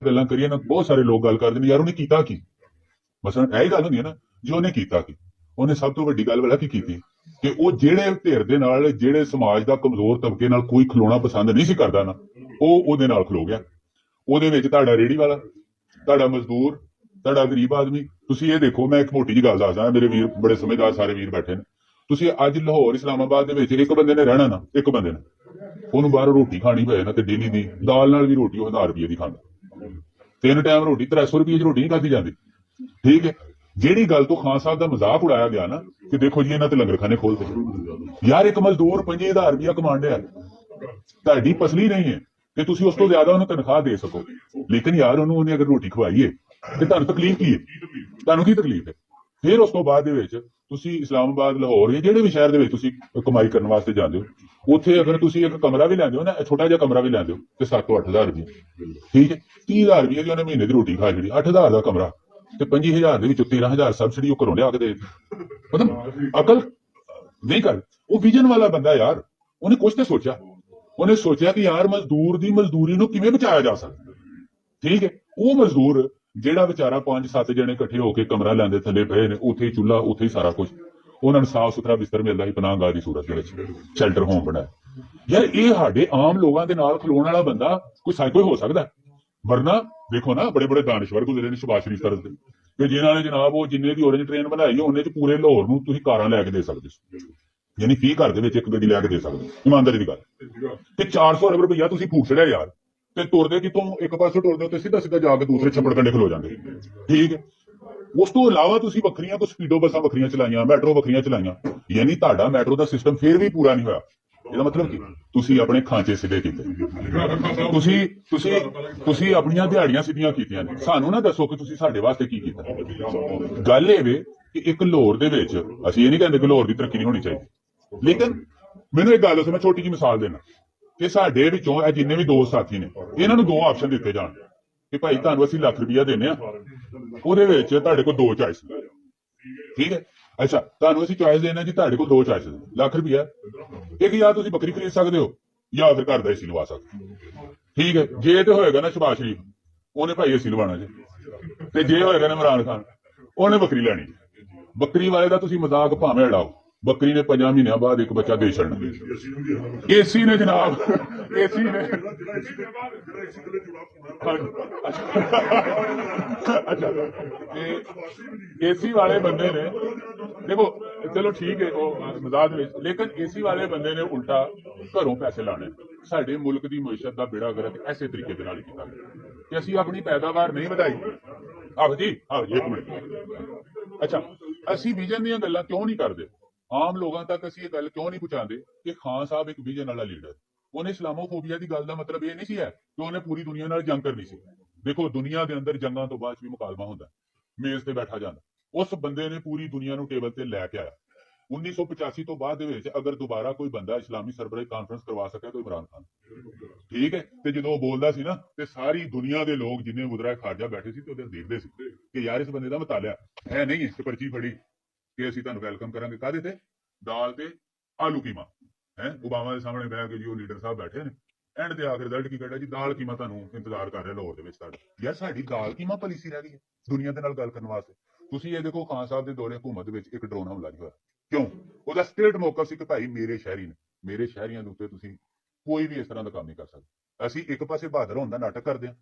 ਗੱਲਾਂ ਕਰੀਏ ਨਾ, ਬਹੁਤ ਸਾਰੇ ਲੋਕ ਗੱਲ ਕਰਦੇ ਨੇ ਯਾਰ ਉਹਨੇ ਕੀਤਾ ਕੀ। ਮਸਲਨ ਇਹ ਗੱਲ ਹੁੰਦੀ ਹੈ ਨਾ, ਜੇ ਉਹਨੇ ਕੀਤਾ ਕੀ, ਉਹਨੇ ਸਭ ਤੋਂ ਵੱਡੀ ਗੱਲ ਵਾਲਾ ਕੀ ਕੀਤੀ ਕਿ ਉਹ ਜਿਹੜੇ ਧਿਰ ਦੇ ਨਾਲ, ਜਿਹੜੇ ਸਮਾਜ ਦਾ ਕਮਜ਼ੋਰ ਤਬਕੇ ਨਾਲ ਕੋਈ ਖਲੋਣਾ ਪਸੰਦ ਨਹੀਂ ਸੀ ਕਰਦਾ ਨਾ, ਉਹ ਉਹਦੇ ਨਾਲ ਖਲੋ ਗਿਆ। ਉਹਦੇ ਵਿੱਚ ਤੁਹਾਡਾ ਰੇੜੀ ਵਾਲਾ, ਤੁਹਾਡਾ ਮਜ਼ਦੂਰ, ਤੁਹਾਡਾ ਗਰੀਬ ਆਦਮੀ। ਤੁਸੀਂ ਇਹ ਦੇਖੋ, ਮੈਂ ਇੱਕ ਮੋਟੀ ਜਿਹੀ ਗੱਲ ਦੱਸਦਾ, ਮੇਰੇ ਵੀਰ ਬੜੇ ਸਮਝਦਾਰ ਸਾਰੇ ਵੀਰ ਬੈਠੇ ਨੇ। ਤੁਸੀਂ ਅੱਜ ਲਾਹੌਰ ਇਸਲਾਮਾਬਾਦ ਦੇ ਵਿੱਚ ਇੱਕ ਬੰਦੇ ਨੇ ਰਹਿਣਾ ਨਾ, ਇੱਕ ਬੰਦੇ ਨੇ ਉਹਨੂੰ ਬਾਹਰੋਂ ਰੋਟੀ ਖਾਣੀ ਪਏ ਨਾ, ਤੇ ਡੇਲੀ ਦੀ ਦਾਲ ਨਾਲ ਵੀ ਰੋਟੀ ਉਹ 1000 ਰੁਪਏ ਦੀ ਖਾਂਦਾ। 3 ਟਾਈਮ ਰੋਟੀ 300 ਰੁਪਏ ਦੀ ਰੋਟੀ ਨਹੀਂ ਖਾਧੀ ਜਾਂਦੀ। ਠੀਕ ਹੈ। ਜਿਹੜੀ ਗੱਲ ਤੋਂ ਖਾਨ ਸਾਹਿਬ ਦਾ ਮਜ਼ਾਕ ਉਡਾਇਆ ਗਿਆ ਨਾ ਕਿ ਦੇਖੋ ਜੀ ਇਹਨਾਂ ਤੇ ਲੰਗਰਖਾਨੇ ਖੋਲਦੇ, ਯਾਰ ਇੱਕ ਮਜ਼ਦੂਰ 5000 ਰੁਪਇਆ ਕਮਾਉਣ ਡਿਆ, ਤੁਹਾਡੀ ਪਸਲੀ ਨਹੀਂ ਹੈ ਕਿ ਤੁਸੀਂ ਉਸ ਤੋਂ ਜ਼ਿਆਦਾ ਉਹਨੂੰ ਤਨਖਾਹ ਦੇ ਸਕੋ, ਲੇਕਿਨ ਯਾਰ ਉਹਨੇ ਅਗਰ ਰੋਟੀ ਖਵਾਈਏ ਤੇ ਤੁਹਾਨੂੰ ਤਕਲੀਫ ਕੀ ਹੈ, ਤੁਹਾਨੂੰ ਕੀ ਤਕਲੀਫ ਹੈ। ਫਿਰ ਉਸ ਤੋਂ ਬਾਅਦ ਦੇ ਵਿੱਚ ਤੁਸੀਂ ਇਸਲਾਮਾਬਾਦ, ਲਾਹੌਰ ਜਾਂ ਜਿਹੜੇ ਵੀ ਸ਼ਹਿਰ ਦੇ ਵਿੱਚ ਤੁਸੀਂ ਕਮਾਈ ਕਰਨ ਵਾਸਤੇ ਜਾਂਦੇ ਹੋ, ਉੱਥੇ ਅਗਰ ਤੁਸੀਂ ਇੱਕ ਕਮਰਾ ਵੀ ਲੈਂਦੇ ਹੋ ਨਾ, ਛੋਟਾ ਜਿਹਾ ਕਮਰਾ ਵੀ ਲੈਂਦੇ ਹੋ, ਤੇ 7 ਤੋਂ 8000 ਰੁਪਏ। ਠੀਕ ਹੈ। 30000 ਰੁਪਏ ਦੀ ਉਹਨੇ ਮਹੀਨੇ ਦੀ ਰੋਟੀ ਖਾ ਜਿਹੜੀ, 8000 ਦਾ ਕਮਰਾ, ਤੇ 25000 ਦੇ ਵਿੱਚੋਂ 13000 ਸਬਸਿਡੀ ਉਹ ਘਰੋਂ ਲਿਆ ਕੇ ਦੇ। ਮਤਲਬ ਅਕਲ ਨਹੀਂ ਕਰ। ਉਹ ਵਿਜ਼ਨ ਵਾਲਾ ਬੰਦਾ ਯਾਰ, ਉਹਨੇ ਕੁਝ ਤੇ ਸੋਚਿਆ। ਉਹਨੇ ਸੋਚਿਆ ਕਿ ਯਾਰ ਮਜ਼ਦੂਰ ਦੀ ਮਜ਼ਦੂਰੀ ਨੂੰ ਕਿਵੇਂ ਬਚਾਇਆ ਜਾ ਸਕਦਾ। ਠੀਕ ਹੈ। ਉਹ ਮਜ਼ਦੂਰ ਜਿਹੜਾ ਵਿਚਾਰਾ 5-7 ਜਣੇ ਇਕੱਠੇ ਹੋ ਕੇ ਕਮਰਾ ਲੈਂਦੇ, ਥੱਲੇ ਪਏ ਨੇ, ਉੱਥੇ ਹੀ ਚੁੱਲ੍ਹਾ, ਉੱਥੇ ਹੀ ਸਾਰਾ ਕੁਝ, ਉਹਨਾਂ ਨੂੰ ਸਾਫ਼ ਸੁਥਰਾ ਬਿਸਤਰ ਮਿਲਦਾ ਸੀ ਪਨਾਹਗਾਹ ਦੀ ਸੂਰਤ ਦੇ ਵਿੱਚ, ਸ਼ੈਲਟਰ ਹੋਮ ਬਣਾਇਆ। ਯਾਰ ਇਹ ਸਾਡੇ ਆਮ ਲੋਕਾਂ ਦੇ ਨਾਲ ਖਲੋਣ ਵਾਲਾ ਬੰਦਾ ਕੋਈ ਹੋ ਸਕਦਾ। ਵਰਨਾ ਦੇਖੋ ਨਾ, ਬੜੇ ਬੜੇ ਦਾਨਸ਼ਵਰ ਗੁਜ਼ਰੇ ਨੇ ਸੁਭਾਸ਼ ਸ਼ਰੀਫ ਤਰਫ ਦੇ, ਕਿ ਜਿਨ੍ਹਾਂ ਨੇ ਜਨਾਬ ਉਹ ਜਿੰਨੇ ਦੀ ਔਰੇਂਜ ਟ੍ਰੇਨ ਬਣਾਈ, ਉਹਨੇ ਚ ਪੂਰੇ ਲਾਹੌਰ ਨੂੰ ਤੁਸੀਂ ਕਾਰਾਂ ਲੈ ਕੇ ਦੇ ਸਕਦੇ ਸੀ, ਯਾਨੀ 30 ਘਰ ਦੇ ਵਿੱਚ ਇੱਕ ਗੱਡੀ ਲੈ ਕੇ ਦੇ ਸਕਦੇ, ਇਮਾਨਦਾਰੀ ਦੀ ਗੱਲ। ਤੇ 400 ਅਰਬ ਰੁਪਈਆ ਤੁਸੀਂ ਫੂਕ ਛੜਿਆ ਯਾਰ, ਤੇ ਤੁਰਦੇ ਕਿਤੋਂ ਇੱਕ ਪਾਸੇ ਤੁਰਦੇ ਤੇ ਸਿੱਧਾ ਸਿੱਧਾ ਜਾ ਕੇ ਦੂਸਰੇ ਛੱਪੜ ਕੰਡੇ ਖਲੋ ਜਾਂਦੇ। ਠੀਕ ਹੈ। ਉਸ ਤੋਂ ਇਲਾਵਾ ਤੁਸੀਂ ਵੱਖਰੀਆਂ ਕੋਈ ਸਪੀਡੋ ਬੱਸਾਂ ਵੱਖਰੀਆਂ ਚਲਾਈਆਂ, ਮੈਟਰੋ ਵੱਖਰੀਆਂ ਚਲਾਈਆਂ, ਯਾਨੀ ਤੁਹਾਡਾ ਮੈਟਰੋ ਦਾ ਸਿਸਟਮ ਫੇਰ ਵੀ ਪੂਰਾ ਨਹੀਂ ਹੋਇਆ। ਇਹਦਾ ਮਤਲਬ ਕੀ, ਤੁਸੀਂ ਆਪਣੇ ਖਾਂਚੇ ਸਿੱਧੇ ਕੀਤੇ, ਤੁਸੀਂ ਤੁਸੀਂ ਤੁਸੀਂ ਆਪਣੀਆਂ ਦਿਹਾੜੀਆਂ ਸਿੱਧੀਆਂ ਕੀਤੀਆਂ ਨੇ। ਸਾਨੂੰ ਨਾ ਦੱਸੋ ਕਿ ਤੁਸੀਂ ਸਾਡੇ ਵਾਸਤੇ ਕੀ ਕੀਤਾ। ਗੱਲ ਇਹ ਵੇ ਕਿ ਇੱਕ ਲਾਹੌਰ ਦੇ ਵਿੱਚ, ਅਸੀਂ ਇਹ ਨਹੀਂ ਕਹਿੰਦੇ ਕਿ ਲਾਹੌਰ ਦੀ ਤਰੱਕੀ ਨਹੀਂ ਹੋਣੀ ਚਾਹੀਦੀ, ਲੇਕਿਨ ਮੈਨੂੰ ਇੱਕ ਗੱਲ ਦੱਸੋ, ਮੈਂ ਛੋਟੀ ਜਿਹੀ ਮਿਸਾਲ ਦੇਣਾ ਕਿ ਸਾਡੇ ਵਿੱਚੋਂ ਇਹ ਜਿੰਨੇ ਵੀ ਦੋਸਤ ਸਾਥੀ ਨੇ, ਇਹਨਾਂ ਨੂੰ 2 ਆਪਸ਼ਨ ਦਿੱਤੇ ਜਾਣ ਕਿ ਭਾਈ ਤੁਹਾਨੂੰ ਅਸੀਂ ਲੱਖ ਰੁਪਇਆ ਦਿੰਦੇ ਆ, ਉਹਦੇ ਵਿੱਚ ਤੁਹਾਡੇ ਕੋਲ 2 ਚੋਇਸ। ਠੀਕ ਹੈ। ਅੱਛਾ, ਤੁਹਾਨੂੰ ਅਸੀਂ ਚੋਇਸ ਦੇਣਾ ਜੀ, ਤੁਹਾਡੇ ਕੋਲ 2 ਚੋਇਸ, ਲੱਖ ਰੁਪਇਆ, ਇੱਕ ਜਾਂ ਤੁਸੀਂ ਬੱਕਰੀ ਖਰੀਦ ਸਕਦੇ ਹੋ, ਜਾਂ ਫਿਰ ਘਰ ਦਾ ਏਸੀ ਲਵਾ ਸਕਦੇ ਹੋ। ਠੀਕ ਹੈ। ਜੇ ਤੇ ਹੋਏਗਾ ਨਾ ਸ਼ਬਾਸ਼ ਸ਼ਰੀਫ, ਉਹਨੇ ਭਾਈ ਏਸੀ ਲਵਾਉਣਾ ਜੀ, ਤੇ ਜੇ ਹੋਏਗਾ ਨਾ ਇਮਰਾਨ ਖਾਨ, ਉਹਨੇ ਬੱਕਰੀ ਲੈਣੀ। ਬੱਕਰੀ ਵਾਲੇ ਦਾ ਤੁਸੀਂ ਮਜ਼ਾਕ ਭਾਵੇਂ ਉਡਾਓ, ਬੱਕਰੀ ਨੇ 5 ਮਹੀਨਿਆਂ ਬਾਅਦ ਇੱਕ ਬੱਚਾ ਦੇ ਛੱਡਣਾ। ਏਸੀ ਨੇ ਜਨਾਬ, ਏਸੀ ਨੇ ਅੱਛਾ, ਏਸੀ ਵਾਲੇ ਬੰਦੇ ਨੇ, ਦੇਖੋ ਚਲੋ ਠੀਕ ਹੈ ਉਹ ਮਜ਼ਾਕ ਵਿੱਚ, ਲੇਕਿਨ ਏਸੀ ਵਾਲੇ ਬੰਦੇ ਨੇ ਉਲਟਾ ਘਰੋਂ ਪੈਸੇ ਲਾਣੇ। ਸਾਡੇ ਮੁਲਕ ਦੀ ਮਈਸ਼ਤ ਦਾ ਬੇੜਾ ਗਰਕ ਐਸੇ ਤਰੀਕੇ ਦੇ ਨਾਲ ਕੀਤਾ ਕਿ ਅਸੀਂ ਆਪਣੀ ਪੈਦਾਵਾਰ ਨਹੀਂ ਵਧਾਈ। ਆਹੋ ਜੀ, ਆਹੋ ਜੀ, ਇੱਕ ਮਿੰਟ। ਅੱਛਾ, ਅਸੀਂ ਵਿਜ਼ਨ ਦੀਆਂ ਗੱਲਾਂ ਕਿਉਂ ਨਹੀਂ ਕਰਦੇ, ਆਮ ਲੋਕਾਂ ਤੱਕ ਅਸੀਂ ਇਹ ਗੱਲ ਕਿਉਂ ਨਹੀਂ ਪਹੁੰਚਾਉਂਦੇ ਕਿ ਖਾਨ ਸਾਹਿਬ ਇੱਕ ਵਿਜ਼ਨ ਵਾਲਾ ਲੀਡਰ। ਉਹਨੇ ਇਸਲਾਮੋਫੋਬੀਆ ਦੀ ਗੱਲ ਦਾ ਮਤਲਬ ਇਹ ਨਹੀਂ ਸੀ ਹੈ ਕਿ ਉਹਨੇ ਪੂਰੀ ਦੁਨੀਆ ਨਾਲ ਜੰਗ ਕਰਨੀ ਸੀ। ਦੇਖੋ ਦੁਨੀਆ ਦੇ ਅੰਦਰ ਜੰਗਾਂ ਤੋਂ ਬਾਅਦ ਵੀ ਮੁਕਾਲਮਾ ਹੁੰਦਾ, ਮੇਜ਼ ਤੇ ਬੈਠਾ ਜਾਂਦਾ। ਉਸ ਬੰਦੇ ਨੇ ਪੂਰੀ ਦੁਨੀਆ ਨੂੰ ਟੇਬਲ ਤੇ ਲੈ ਕੇ ਆਇਆ। 1985 ਤੋਂ ਬਾਅਦ ਦੇ ਵਿੱਚ ਅਗਰ ਦੁਬਾਰਾ ਕੋਈ ਬੰਦਾ ਇਸਲਾਮੀ ਸਰਬਰਾਹੀ ਕਾਨਫਰੰਸ ਕਰਵਾ ਸਕਿਆ ਤਾਂ ਇਮਰਾਨ ਖਾਨ। ਠੀਕ ਹੈ। ਤੇ ਜਦੋਂ ਉਹ ਬੋਲਦਾ ਸੀ ਨਾ, ਤੇ ਸਾਰੀ ਦੁਨੀਆ ਦੇ ਲੋਕ ਜਿੰਨੇ ਵਜ਼ਰਾ ਖਾਰਜਾ ਬੈਠੇ ਸੀ ਤੇ ਉਹਦੇ ਦੇਖਦੇ ਸੀ ਕਿ ਯਾਰ ਇਸ ਬੰਦੇ ਦਾ ਮਤਾਲਿਆ ਹੈ ਨਹੀਂ ਕਿ ਪਰਚੀ ਫੜੀ ਕਿ ਅਸੀਂ ਤੁਹਾਨੂੰ ਵੈਲਕਮ ਕਰਾਂਗੇ, ਕਾਹਦੇ ਤੇ, ਦਾਲ ਤੇ ਆਲੂ ਕੀਮਾ। ਹੈ ਓਬਾਮਾ ਦੇ ਸਾਹਮਣੇ ਬਹਿ ਕੇ ਜੀ ਉਹ ਲੀਡਰ ਸਾਹਿਬ ਬੈਠੇ ਨੇ, ਐਂਡ ਤੇ ਆ ਕੇ ਰਿਜ਼ਲਟ ਕੀ ਕੱਢਿਆ ਜੀ, ਦਾਲ ਕੀਮਾ ਤੁਹਾਨੂੰ ਇੰਤਜ਼ਾਰ ਕਰ ਰਿਹਾ ਲਾਹੌਰ ਦੇ ਵਿੱਚ ਤੁਹਾਡਾ। ਯਾਰ ਸਾਡੀ ਦਾਲ ਕੀਮਾ ਪਾਲਿਸੀ ਰਹਿ ਗਈ ਹੈ ਦੁਨੀਆ ਦੇ ਨਾਲ ਗੱਲ ਕਰਨ ਵਾਸਤੇ। ਤੁਸੀਂ ਇਹ ਦੇਖੋ, ਖਾਨ ਸਾਹਿਬ ਦੇ ਦੌਰੇ ਹਕੂਮਤ ਵਿੱਚ ਇੱਕ ਡਰੋਨ ਹਮਲਾ ਨਹੀਂ ਹੋਇਆ। ਕਿਉਂ? ਉਹਦਾ ਸਟੇਟ ਮੌਕਫ ਸੀ ਕਿ ਭਾਈ ਮੇਰੇ ਸ਼ਹਿਰੀ ਨੇ, ਮੇਰੇ ਸ਼ਹਿਰੀਆਂ ਦੇ ਉੱਤੇ ਤੁਸੀਂ ਕੋਈ ਵੀ ਇਸ ਤਰ੍ਹਾਂ ਦਾ ਕੰਮ ਨਹੀਂ ਕਰ ਸਕਦੇ। ਅਸੀਂ ਇੱਕ ਪਾਸੇ ਬਹਾਦਰ ਹੋਣ ਦਾ ਨਾਟਕ ਕਰਦੇ ਹਾਂ,